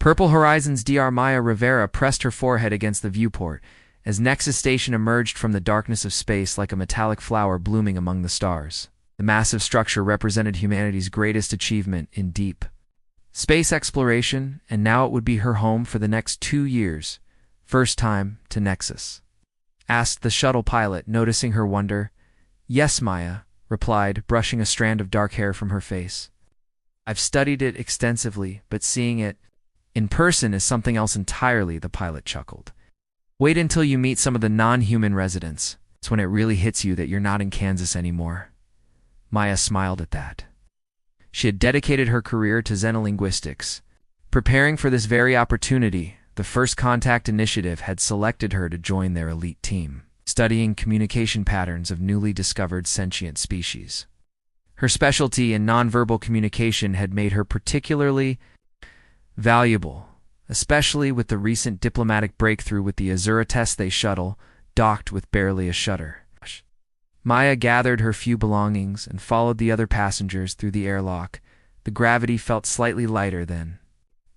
Purple Horizons Dr. Maya Rivera pressed her forehead against the viewport as Nexus Station emerged from the darkness of space like a metallic flower blooming among the stars. The massive structure represented humanity's greatest achievement in deep space exploration, and now it would be her home for the next 2 years. First time to Nexus? Asked the shuttle pilot, noticing her wonder. Yes, Maya replied, brushing a strand of dark hair from her face. I've studied it extensively, but seeing it in person is something else entirely, the pilot chuckled. Wait until you meet some of the non-human residents. It's when it really hits you that you're not in Kansas anymore. Maya smiled at that. She had dedicated her career to xenolinguistics. Preparing for this very opportunity, the First Contact Initiative had selected her to join their elite team, studying communication patterns of newly discovered sentient species. Her specialty in nonverbal communication had made her particularly valuable, especially with the recent diplomatic breakthrough with the Azura Teste shuttle, docked with barely a shudder. Maya gathered her few belongings and followed the other passengers through the airlock. The gravity felt slightly lighter than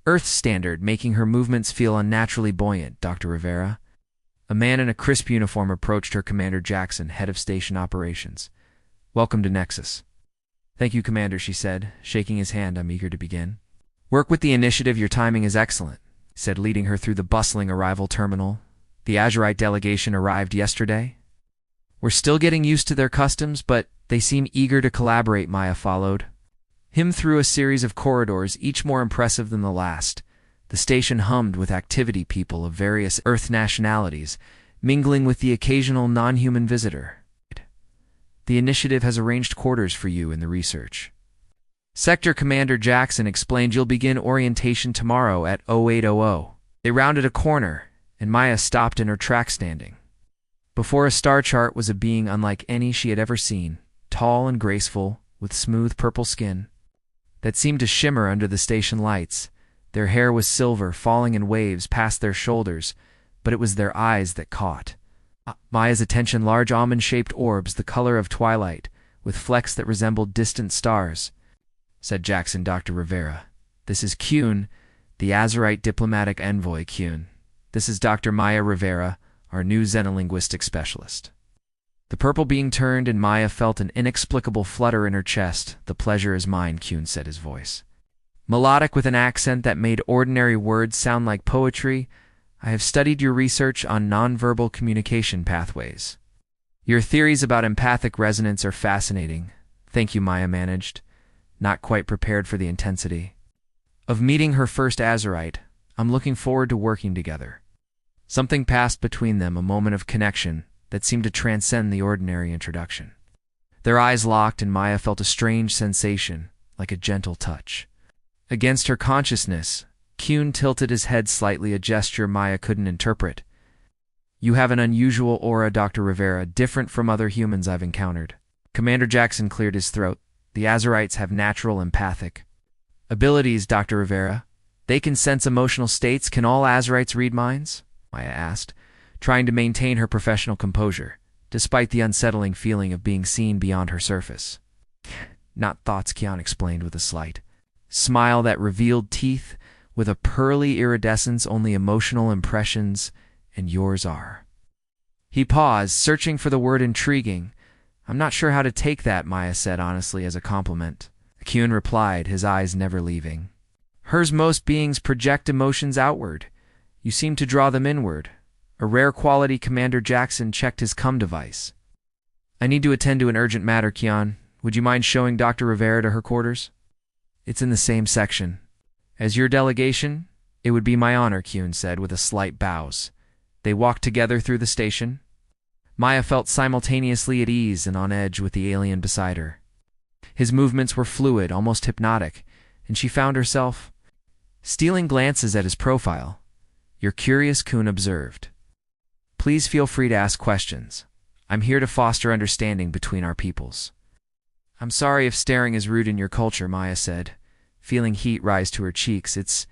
Earth's standard, making her movements feel unnaturally buoyant. Dr. Rivera. A man in a crisp uniform approached her. Commander Jackson, head of station operations. Welcome to Nexus. Thank you, Commander, she said, shaking his hand. I'm eager to begin. Work with the initiative. Your timing is excellent, he said, leading her through the bustling arrival terminal. The Azurite delegation arrived yesterday. We're still getting used to their customs, but they seem eager to collaborate. Maya followed him through a series of corridors, each more impressive than the last. The station hummed with activity, people of various Earth nationalities, mingling with the occasional non-human visitor. The initiative has arranged quarters for you in the research sector. Commander Jackson explained. You'll begin orientation tomorrow at 0800. They rounded a corner, and Maya stopped in her track. Standing before a star chart was a being unlike any she had ever seen, tall and graceful, with smooth purple skin that seemed to shimmer under the station lights. Their hair was silver, falling in waves past their shoulders, but it was their eyes that caught Maya's attention. Large almond-shaped orbs, the color of twilight, with flecks that resembled distant stars. Said Jackson. Dr. Rivera. This is Kuhn, the Azurite diplomatic envoy. Kuhn. This is Dr. Maya Rivera, our new xenolinguistic specialist. The purple being turned, and Maya felt an inexplicable flutter in her chest. The pleasure is mine, Kuhn said, his voice melodic with an accent that made ordinary words sound like poetry. I have studied your research on nonverbal communication pathways. Your theories about empathic resonance are fascinating. Thank you, Maya managed, not quite prepared for the intensity of meeting her first Azurite. I'm looking forward to working together. Something passed between them, a moment of connection that seemed to transcend the ordinary introduction. Their eyes locked, and Maya felt a strange sensation, like a gentle touch against her consciousness. Kuhn tilted his head slightly, a gesture Maya couldn't interpret. You have an unusual aura, Dr. Rivera, different from other humans I've encountered. Commander Jackson cleared his throat. The Azurites have natural empathic abilities, Dr. Rivera. They can sense emotional states. Can all Azurites read minds? Maya asked, trying to maintain her professional composure, despite the unsettling feeling of being seen beyond her surface. Not thoughts, Kuhn explained with a slight smile that revealed teeth with a pearly iridescence. Only emotional impressions, and yours are. He paused, searching for the word intriguing. I'm not sure how to take that, Maya said honestly, as a compliment. Kuhn replied, his eyes never leaving hers. Most beings project emotions outward. You seem to draw them inward. A rare quality. Commander Jackson checked his device. I need to attend to an urgent matter, Kuhn. Would you mind showing Dr. Rivera to her quarters? It's in the same section as your delegation. It would be my honor, Kuhn said with a slight bows. They walked together through the station. Maya felt simultaneously at ease and on edge with the alien beside her. His movements were fluid, almost hypnotic, and she found herself stealing glances at his profile. You're curious, Kuhn observed. Please feel free to ask questions. I'm here to foster understanding between our peoples. I'm sorry if staring is rude in your culture, Maya said, feeling heat rise to her cheeks. It's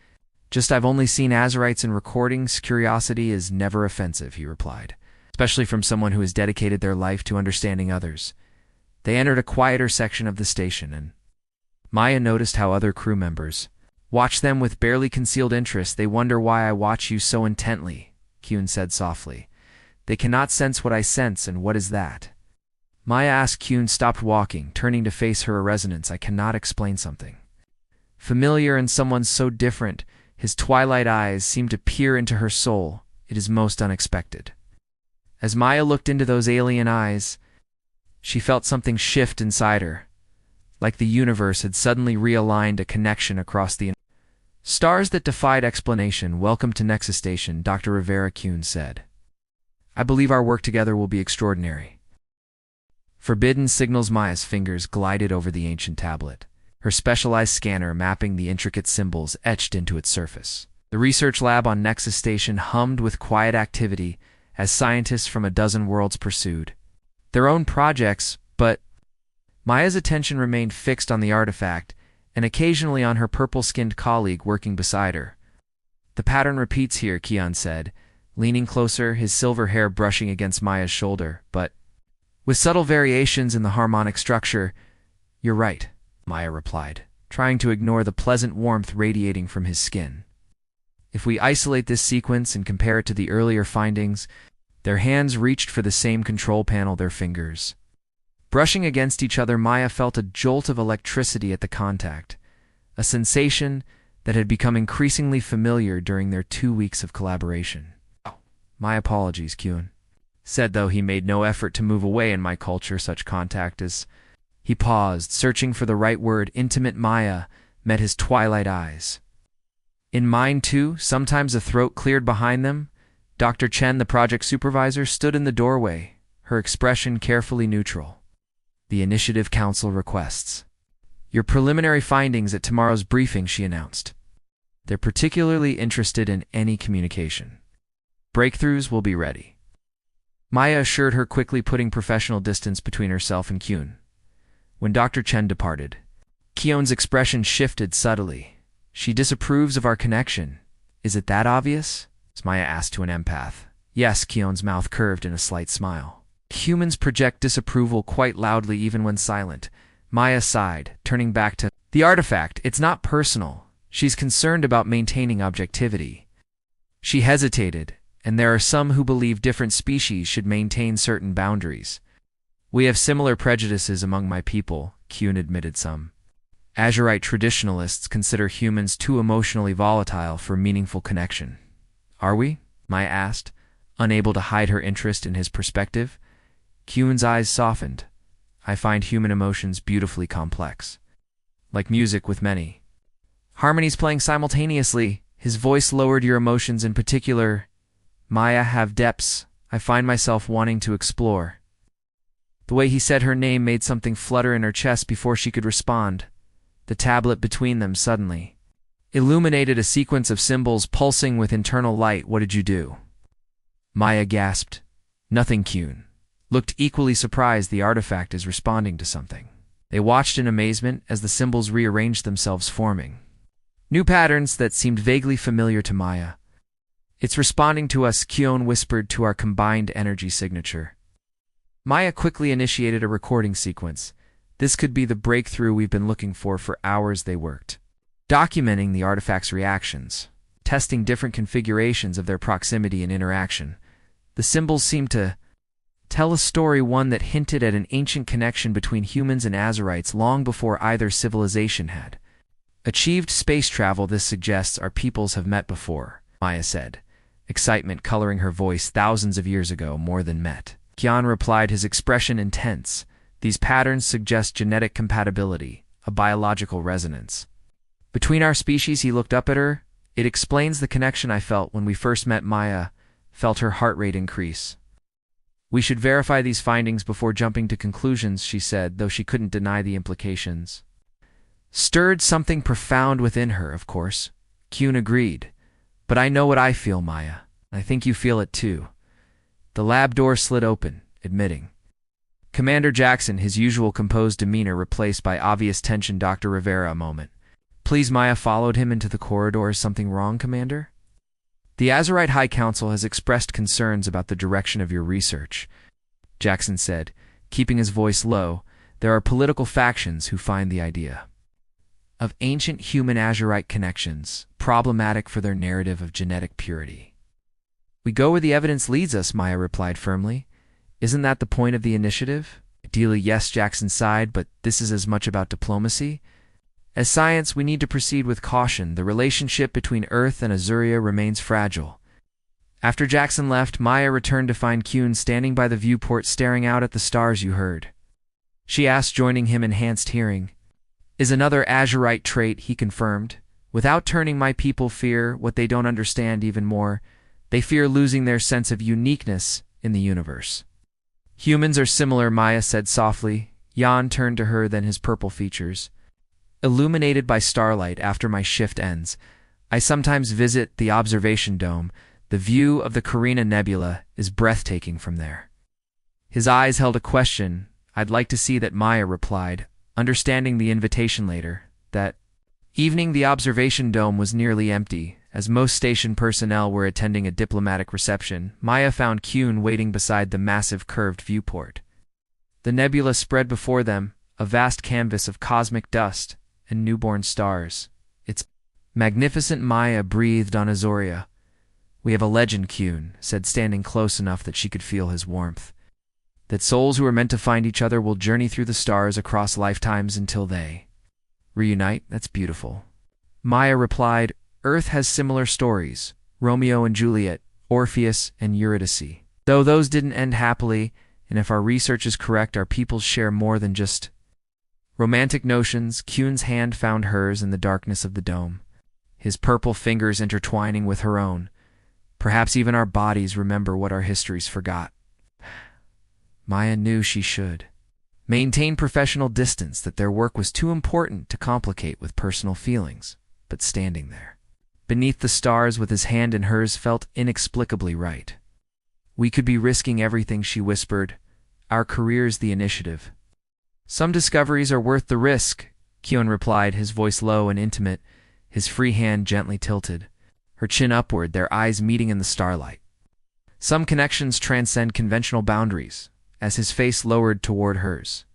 just I've only seen Azurites in recordings. Curiosity is never offensive, he replied, especially from someone who has dedicated their life to understanding others. They entered a quieter section of the station, and Maya noticed how other crew members Watch them with barely concealed interest. They wonder why I watch you so intently, Kyun said softly. They cannot sense what I sense, and what is that? Maya asked. Kyun stopped walking, turning to face her. A resonance. I cannot explain something familiar in someone so different. His twilight eyes seemed to peer into her soul. It is most unexpected. As Maya looked into those alien eyes, she felt something shift inside her, like the universe had suddenly realigned a connection across the stars that defied explanation. Welcome to Nexus Station, Dr. Rivera, Kyun said. I believe our work together will be extraordinary. Forbidden signals. Maya's fingers glided over the ancient tablet, her specialized scanner mapping the intricate symbols etched into its surface. The research lab on Nexus Station hummed with quiet activity as scientists from a dozen worlds pursued their own projects, but Maya's attention remained fixed on the artifact and occasionally on her purple-skinned colleague working beside her. The pattern repeats here, Kian said, leaning closer, his silver hair brushing against Maya's shoulder, but with subtle variations in the harmonic structure. You're right, Maya replied, trying to ignore the pleasant warmth radiating from his skin. If we isolate this sequence and compare it to the earlier findings, their hands reached for the same control panel, their fingers brushing against each other. Maya felt a jolt of electricity at the contact, a sensation that had become increasingly familiar during their 2 weeks of collaboration. Oh, my apologies, Kyun said, though he made no effort to move away. In my culture, such contact is... He paused, searching for the right word. Intimate. Maya met his twilight eyes. In mine, too. Sometimes a throat cleared behind them. Dr. Chen, the project supervisor, stood in the doorway, her expression carefully neutral. The Initiative Council requests your preliminary findings at tomorrow's briefing, she announced. They're particularly interested in any communication. Breakthroughs will be ready. Maya assured her, quickly putting professional distance between herself and Kyun. When Dr. Chen departed, Kyun's expression shifted subtly. She disapproves of our connection. Is it that obvious? Maya asked to an empath. Yes, Kyun's mouth curved in a slight smile. Humans project disapproval quite loudly even when silent. Maya sighed, turning back to the artifact. It's not personal. She's concerned about maintaining objectivity. She hesitated, and there are some who believe different species should maintain certain boundaries. We have similar prejudices among my people, Kyun admitted. Some Azurite traditionalists consider humans too emotionally volatile for meaningful connection. Are we? Maya asked, unable to hide her interest in his perspective. Kyun's eyes softened. I find human emotions beautifully complex, like music with many harmonies playing simultaneously. His voice lowered. Your emotions in particular, Maya, have depths I find myself wanting to explore. The way he said her name made something flutter in her chest before she could respond. The tablet between them suddenly illuminated a sequence of symbols pulsing with internal light. What did you do? Maya gasped. Nothing. Kyun looked equally surprised. The artifact is responding to something. They watched in amazement as the symbols rearranged themselves, forming new patterns that seemed vaguely familiar to Maya. It's responding to us, Kyun whispered, to our combined energy signature. Maya quickly initiated a recording sequence. This could be the breakthrough we've been looking for hours. They worked, documenting the artifact's reactions, testing different configurations of their proximity and interaction. The symbols seemed to tell a story, one that hinted at an ancient connection between humans and Azurites long before either civilization had achieved space travel. This suggests our peoples have met before, Maya said, excitement coloring her voice. Thousands of years ago, more than met, Kyun replied, his expression intense. These patterns suggest genetic compatibility, a biological resonance between our species. He looked up at her. It explains the connection I felt when we first met. Maya felt her heart rate increase. We should verify these findings before jumping to conclusions, she said, though she couldn't deny the implications stirred something profound within her. Of course, Kyun agreed. But I know what I feel, Maya. I think you feel it too. The lab door slid open, admitting Commander Jackson, his usual composed demeanor replaced by obvious tension. Dr. Rivera, a moment. Please. Maya followed him into the corridor. Is something wrong, Commander? The Azurite High Council has expressed concerns about the direction of your research, Jackson said, keeping his voice low. There are political factions who find the idea of ancient human Azurite connections, problematic for their narrative of genetic purity. "We go where the evidence leads us," Maya replied firmly. "Isn't that the point of the initiative?" "Ideally, yes," Jackson sighed, "but this is as much about diplomacy. As science, we need to proceed with caution. The relationship between Earth and Azuria remains fragile." After Jackson left, Maya returned to find Kuhn standing by the viewport staring out at the stars. "You heard?" she asked, joining him enhanced hearing. "Is another Azurite trait," he confirmed. "Without turning, my people fear what they don't understand even more. They fear losing their sense of uniqueness in the universe." "Humans are similar," Maya said softly. Jan turned to her, then his purple features. "Illuminated by starlight after my shift ends. I sometimes visit the observation dome. The view of the Carina Nebula is breathtaking from there." His eyes held a question. "I'd like to see that," Maya replied, understanding the invitation later. That evening the observation dome was nearly empty. As most station personnel were attending a diplomatic reception, Maya found Kuhn waiting beside the massive curved viewport. The nebula spread before them, a vast canvas of cosmic dust and newborn stars. "It's magnificent," Maya breathed on Azuria. "We have a legend," Kuhn said, standing close enough that she could feel his warmth. "That souls who are meant to find each other will journey through the stars across lifetimes until they reunite." "That's beautiful," Maya replied. "Earth has similar stories, Romeo and Juliet, Orpheus and Eurydice. Though those didn't end happily, and if our research is correct, our peoples share more than just romantic notions." Kuhn's hand found hers in the darkness of the dome, his purple fingers intertwining with her own. "Perhaps even our bodies remember what our histories forgot." Maya knew she should maintain professional distance, that their work was too important to complicate with personal feelings. But standing there, beneath the stars with his hand in hers, felt inexplicably right. "We could be risking everything," she whispered. "Our career's the initiative." "Some discoveries are worth the risk," Kuhn replied, his voice low and intimate, his free hand gently tilted, her chin upward, their eyes meeting in the starlight. "Some connections transcend conventional boundaries," as his face lowered toward hers.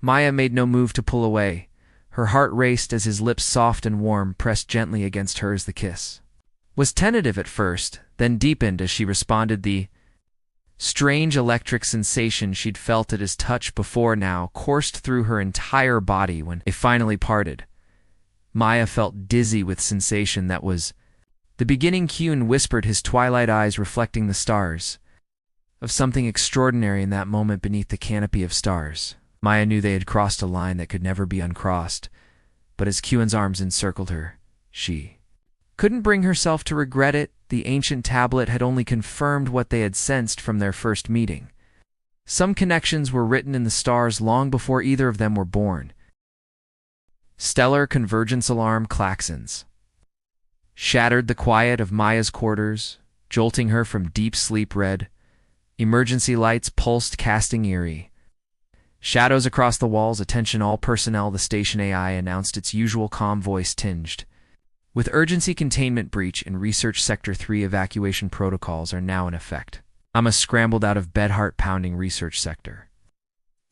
Maya made no move to pull away. Her heart raced as his lips, soft and warm, pressed gently against hers. The kiss was tentative at first, then deepened as she responded. The strange electric sensation she'd felt at his touch before now coursed through her entire body when they finally parted. Maya felt dizzy with sensation that was the beginning. Kuhn whispered, his twilight eyes reflecting the stars, of something extraordinary in that moment beneath the canopy of stars. Maya knew they had crossed a line that could never be uncrossed, but as Kuhn's arms encircled her, she couldn't bring herself to regret it. The ancient tablet had only confirmed what they had sensed from their first meeting. Some connections were written in the stars long before either of them were born. Stellar convergence alarm klaxons shattered the quiet of Maya's quarters, jolting her from deep sleep. Red emergency lights pulsed, casting eerie shadows across the walls. "Attention all personnel," the station AI announced, its usual calm voice tinged with urgency. "Containment breach in Research Sector 3. Evacuation protocols are now in effect." Amma scrambled out of bed, heart pounding. Research Sector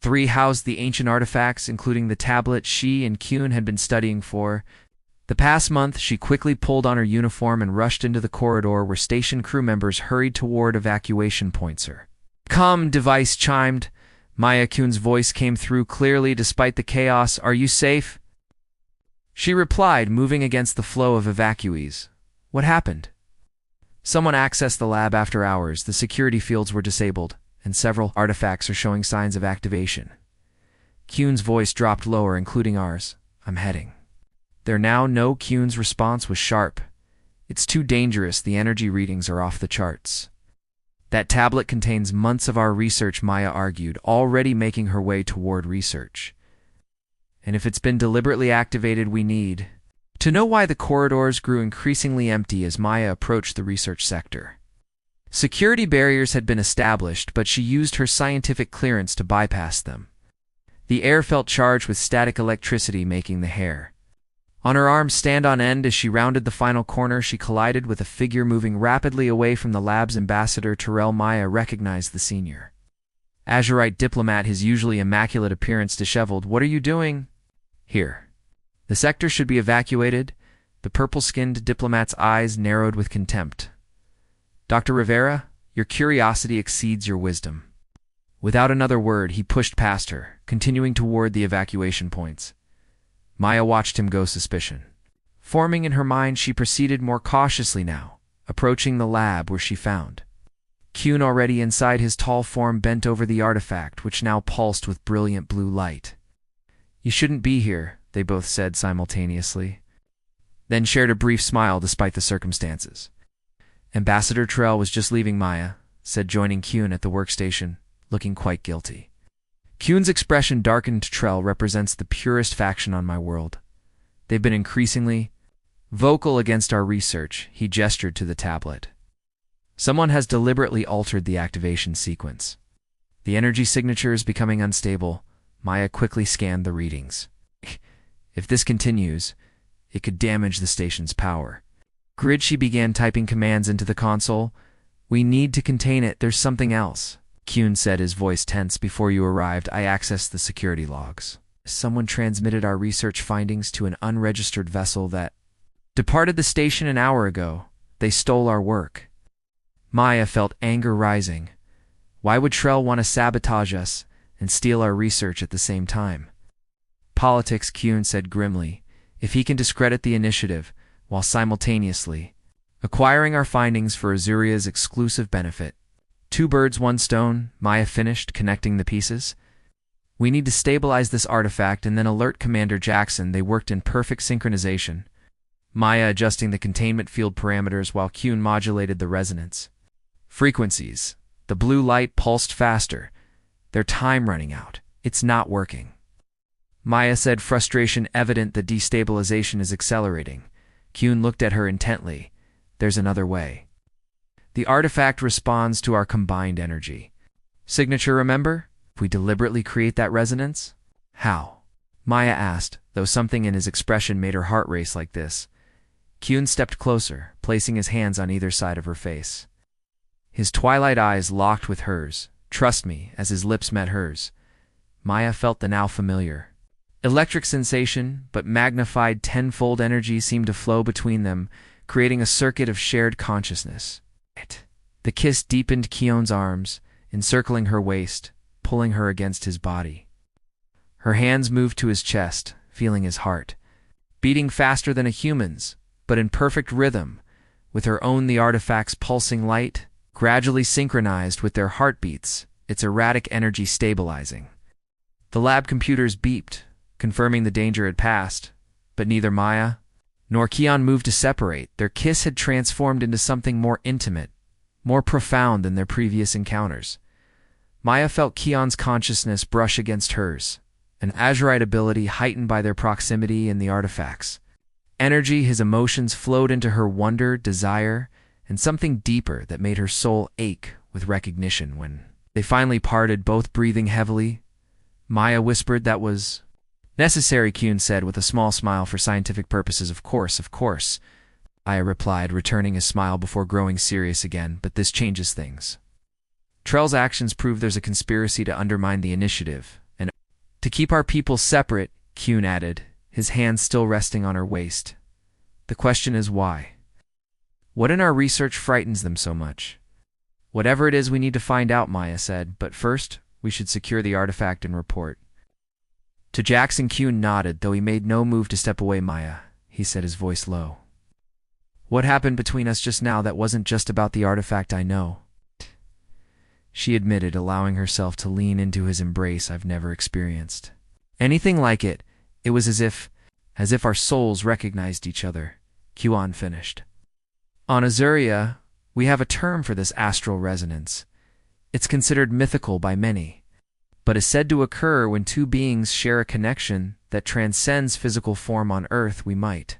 3 housed the ancient artifacts, including the tablet she and Kuhn had been studying for the past month. She quickly pulled on her uniform and rushed into the corridor where station crew members hurried toward evacuation points. Her comm device chimed. Maya, Kuhn's voice came through clearly despite the chaos. "Are you safe?" she replied, moving against the flow of evacuees. "What happened?" "Someone accessed the lab after hours. The security fields were disabled, and several artifacts are showing signs of activation." Kuhn's voice dropped lower, including ours. "I'm heading there now." No, Kuhn's response was sharp. "It's too dangerous. The energy readings are off the charts." "That tablet contains months of our research," Maya argued, already making her way toward research. "And if it's been deliberately activated, we need to know why." The corridors grew increasingly empty as Maya approached the research sector. Security barriers had been established, but she used her scientific clearance to bypass them. The air felt charged with static electricity, making the hair on her arms stand on end. As she rounded the final corner, she collided with a figure moving rapidly away from the lab's ambassador, Terrell. Maya recognized the senior Azurite diplomat, his usually immaculate appearance disheveled. "What are you doing here?" The sector should be evacuated. The purple-skinned diplomat's eyes narrowed with contempt. Dr. Rivera, your curiosity exceeds your wisdom. Without another word, he pushed past her, continuing toward the evacuation points. Maya watched him go, suspicion forming in her mind. She proceeded more cautiously now, approaching the lab where she found Kyun already inside. His tall form bent over the artifact, which now pulsed with brilliant blue light. You shouldn't be here, they both said simultaneously, then shared a brief smile despite the circumstances. Ambassador Trell was just leaving, Maya said, joining Kyun at the workstation, looking quite guilty. Kyun's expression darkened. Trell represents the purest faction on my world. They've been increasingly vocal against our research. He gestured to the tablet. Someone has deliberately altered the activation sequence. The energy signature is becoming unstable. Maya quickly scanned the readings. If this continues, it could damage the station's power. Grid, she began typing commands into the console. We need to contain it. There's something else, Kyun said, his voice tense. Before you arrived, I accessed the security logs. Someone transmitted our research findings to an unregistered vessel that departed the station an hour ago. They stole our work. Maya felt anger rising. Why would Trell want to sabotage us and steal our research at the same time? Politics, Kyun said grimly. If he can discredit the initiative while simultaneously acquiring our findings for Azuria's exclusive benefit. Two birds, one stone, Maya finished, connecting the pieces. We need to stabilize this artifact and then alert Commander Jackson. They worked in perfect synchronization. Maya adjusting the containment field parameters while Kyun modulated the resonance frequencies. The blue light pulsed faster. Their time running out. It's not working. Maya said, frustration evident. The destabilization is accelerating. Kyun looked at her intently. There's another way. The artifact responds to our combined energy signature, remember? If we deliberately create that resonance? How? Maya asked, though something in his expression made her heart race like this. Kyun stepped closer, placing his hands on either side of her face. His twilight eyes locked with hers. Trust me, as his lips met hers. Maya felt the now familiar electric sensation, but magnified tenfold. Energy seemed to flow between them, creating a circuit of shared consciousness. The kiss deepened Kyun's arms, encircling her waist, pulling her against his body. Her hands moved to his chest, feeling his heart beating faster than a human's, but in perfect rhythm, with her own. The artifact's pulsing light gradually synchronized with their heartbeats, its erratic energy stabilizing. The lab computers beeped, confirming the danger had passed, but neither Maya nor Kyun moved to separate. Their kiss had transformed into something more intimate, more profound than their previous encounters. Maya felt Kyun's consciousness brush against hers, an azurite ability heightened by their proximity and the artifacts. Energy, his emotions flowed into her, wonder, desire, and something deeper that made her soul ache with recognition. When they finally parted, both breathing heavily, Maya whispered, that was necessary, Kyun said with a small smile. For scientific purposes, of course, of course, Maya replied, returning his smile before growing serious again. But this changes things. Trell's actions prove there's a conspiracy to undermine the initiative, and to keep our people separate, Kyun added, his hands still resting on her waist. The question is why? What in our research frightens them so much? Whatever it is, we need to find out, Maya said, but first, we should secure the artifact and report. To Jackson, Kyun nodded, though he made no move to step away. Maya, he said, his voice low. What happened between us just now? That wasn't just about the artifact, I know, she admitted, allowing herself to lean into his embrace. I've never experienced anything like it. It was as if our souls recognized each other, Kyun finished. On Azuria, we have a term for this astral resonance. It's considered mythical by many, but is said to occur when two beings share a connection that transcends physical form. On Earth, we might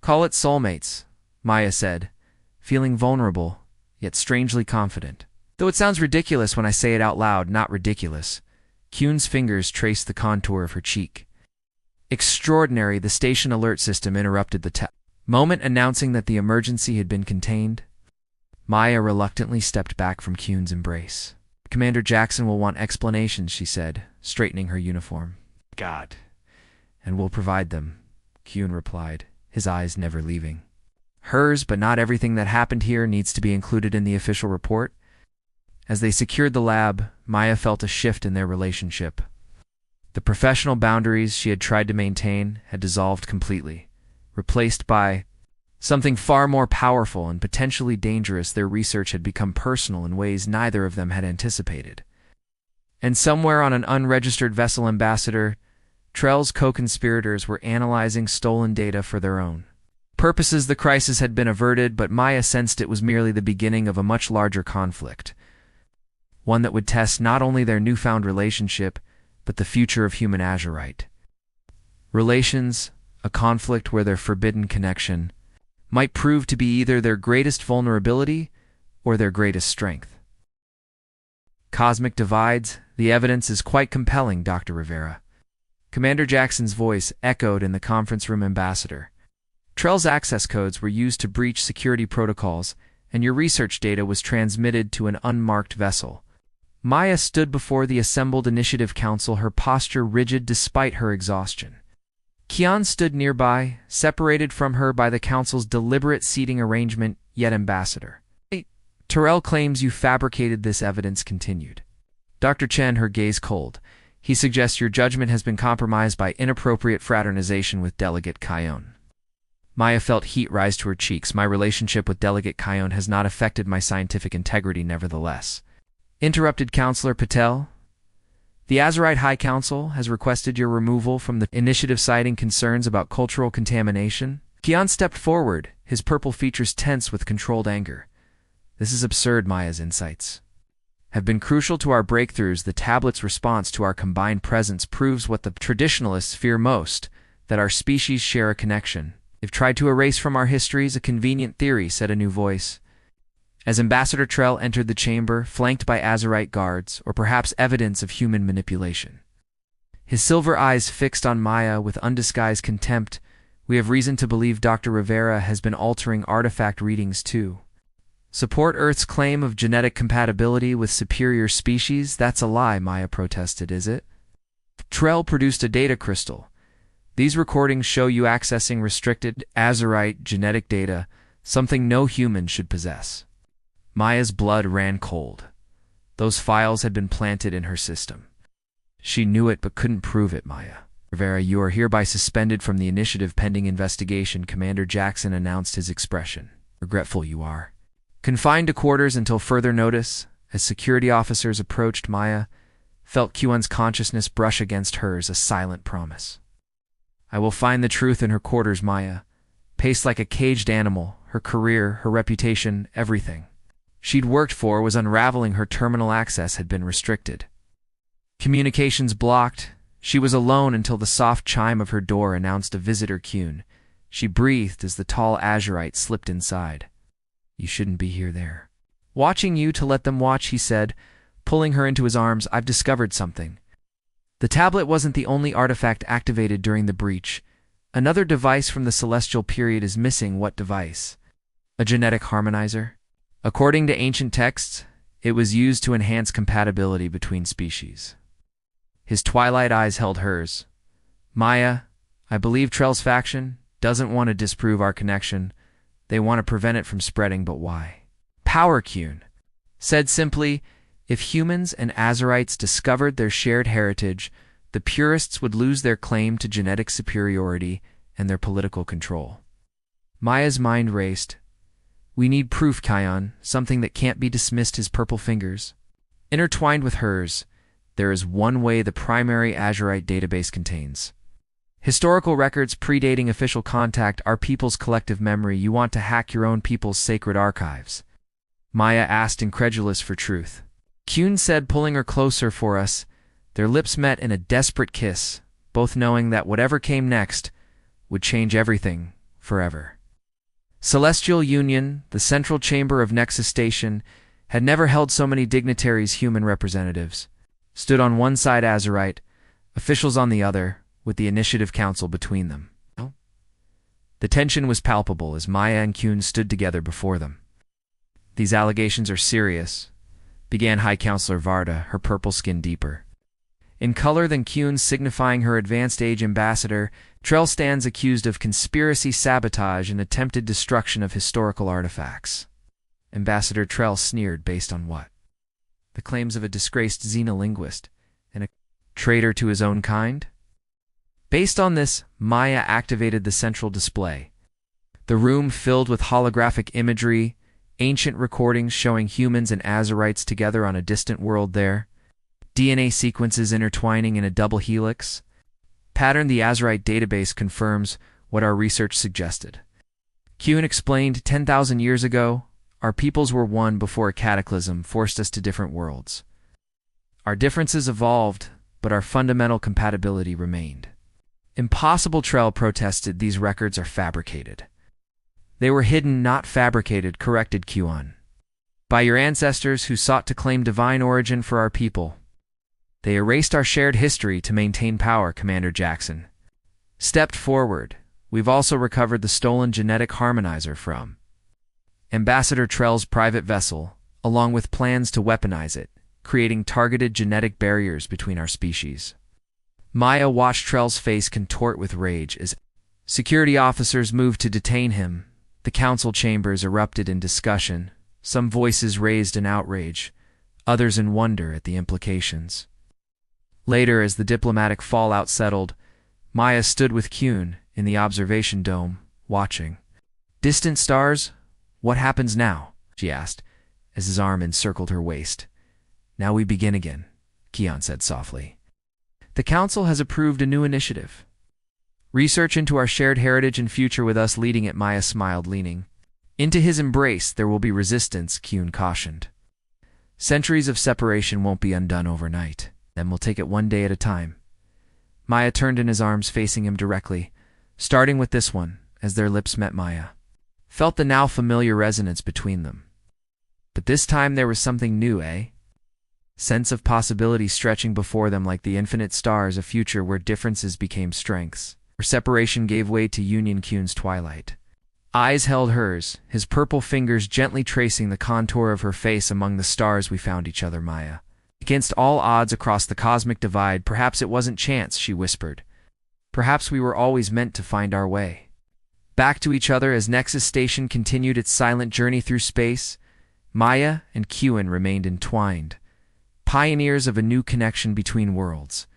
call it soulmates, Maya said, feeling vulnerable, yet strangely confident. Though it sounds ridiculous when I say it out loud, not ridiculous. Kyun's fingers traced the contour of her cheek. Extraordinary, the station alert system interrupted the moment, announcing that the emergency had been contained. Maya reluctantly stepped back from Kyun's embrace. Commander Jackson will want explanations, she said, straightening her uniform. God. And we'll provide them. Kyun replied, his eyes never leaving. Hers, but not everything that happened here needs to be included in the official report. As they secured the lab, Maya felt a shift in their relationship. The professional boundaries she had tried to maintain had dissolved completely, replaced by something far more powerful and potentially dangerous. Their research had become personal in ways neither of them had anticipated. And somewhere on an unregistered vessel ambassador, Trell's co-conspirators were analyzing stolen data for their own purposes. The crisis had been averted, but Maya sensed it was merely the beginning of a much larger conflict, one that would test not only their newfound relationship, but the future of human Azurite relations, a conflict where their forbidden connection might prove to be either their greatest vulnerability or their greatest strength. Cosmic divides, the evidence is quite compelling, Dr. Rivera. Commander Jackson's voice echoed in the conference room. Ambassador, Trell's access codes were used to breach security protocols, and your research data was transmitted to an unmarked vessel. Maya stood before the assembled Initiative Council, her posture rigid despite her exhaustion. Kian stood nearby, separated from her by the Council's deliberate seating arrangement. Yet Ambassador, Terrell claims you fabricated this evidence. Continued Dr. Chen, her gaze cold. He suggests your judgment has been compromised by inappropriate fraternization with Delegate Kion. Maya felt heat rise to her cheeks. My relationship with Delegate Kion has not affected my scientific integrity, nevertheless. Interrupted Counselor Patel. The Azurite High Council has requested your removal from the initiative, citing concerns about cultural contamination. Kian stepped forward, his purple features tense with controlled anger. This is absurd. Maya's insights have been crucial to our breakthroughs. The tablet's response to our combined presence proves what the traditionalists fear most, that our species share a connection. They've tried to erase from our histories a convenient theory, said a new voice. As Ambassador Trell entered the chamber, flanked by Azurite guards, or perhaps evidence of human manipulation, his silver eyes fixed on Maya with undisguised contempt, we have reason to believe Dr. Rivera has been altering artifact readings too. Support Earth's claim of genetic compatibility with superior species? That's a lie, Maya protested, is it? Trell produced a data crystal. These recordings show you accessing restricted Azurite genetic data, something no human should possess. Maya's blood ran cold. Those files had been planted in her system. She knew it but couldn't prove it. Maya Rivera, you are hereby suspended from the initiative pending investigation. Commander Jackson announced, his expression regretful. You are confined to quarters until further notice. As security officers approached, Maya felt Kyun's consciousness brush against hers, a silent promise. I will find the truth in her quarters. Maya paced like a caged animal. Her career, her reputation, everything she'd worked for was unraveling. Her terminal access had been restricted, communications blocked. She was alone until the soft chime of her door announced a visitor. Kyun. She breathed as the tall Azurite slipped inside. You shouldn't be here. They're watching you to let them watch, he said, pulling her into his arms. I've discovered something. The tablet wasn't the only artifact activated during the breach. Another device from the celestial period is missing. What device? A genetic harmonizer? According to ancient texts, it was used to enhance compatibility between species. His twilight eyes held hers. Maya, I believe Trell's faction doesn't want to disprove our connection. They want to prevent it from spreading, but why? Power. Kyun said simply, if humans and Azurites discovered their shared heritage, the purists would lose their claim to genetic superiority and their political control. Maya's mind raced. We need proof, Kion, something that can't be dismissed. His purple fingers intertwined with hers. There is one way the primary Azurite database contains historical records predating official contact, our people's collective memory. You want to hack your own people's sacred archives? Maya asked, incredulous for truth. Kyun said, pulling her closer for us. Their lips met in a desperate kiss, both knowing that whatever came next would change everything forever. Celestial Union, the central chamber of Nexus Station, had never held so many dignitaries. Human representatives stood on one side, Azurite officials on the other, with the Initiative Council between them. The tension was palpable as Maya and Kyun stood together before them. These allegations are serious, began High Counselor Varda, her purple skin deeper. In color than Kuhn, signifying her advanced age ambassador, Trell stands accused of conspiracy, sabotage, and attempted destruction of historical artifacts. Ambassador Trell sneered based on what? The claims of a disgraced xenolinguist and a traitor to his own kind? Based on this, Maya activated the central display. The room filled with holographic imagery, ancient recordings showing humans and Azurites together on a distant world there, DNA sequences intertwining in a double helix. Pattern the Azurite database confirms what our research suggested. Kuhn explained 10,000 years ago, our peoples were one before a cataclysm forced us to different worlds. Our differences evolved, but our fundamental compatibility remained. Impossible, Trell protested. These records are fabricated. They were hidden, not fabricated, corrected Kuhn. By your ancestors who sought to claim divine origin for our people. They erased our shared history to maintain power, Commander Jackson stepped forward. We've also recovered the stolen genetic harmonizer from Ambassador Trell's private vessel, along with plans to weaponize it, creating targeted genetic barriers between our species. Maya watched Trell's face contort with rage as security officers moved to detain him. The council chambers erupted in discussion, some voices raised in outrage, others in wonder at the implications. Later, as the diplomatic fallout settled, Maya stood with Kuhn in the observation dome, watching. Distant stars? What happens now? She asked, as his arm encircled her waist. Now we begin again, Kuhn said softly. The Council has approved a new initiative. Research into our shared heritage and future with us leading it, Maya smiled, leaning. Into his embrace there will be resistance, Kuhn cautioned. Centuries of separation won't be undone overnight. Then we'll take it one day at a time. Maya turned in his arms, facing him directly, starting with this one, as their lips met. Maya felt the now familiar resonance between them. But this time there was something new, Sense of possibility stretching before them like the infinite stars, a future where differences became strengths, where separation gave way to union. Kuhn's twilight eyes held hers, his purple fingers gently tracing the contour of her face among the stars. We found each other, Maya. Against all odds across the cosmic divide, perhaps it wasn't chance, she whispered. Perhaps we were always meant to find our way back to each other. As Nexus Station continued its silent journey through space, Maya and Kuhn remained entwined, pioneers of a new connection between worlds.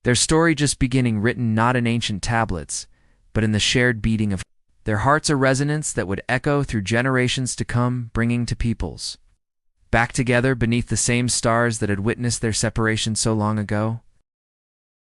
Their story just beginning, written not in ancient tablets, but in the shared beating of their hearts, a resonance that would echo through generations to come, bringing to peoples back together beneath the same stars that had witnessed their separation so long ago.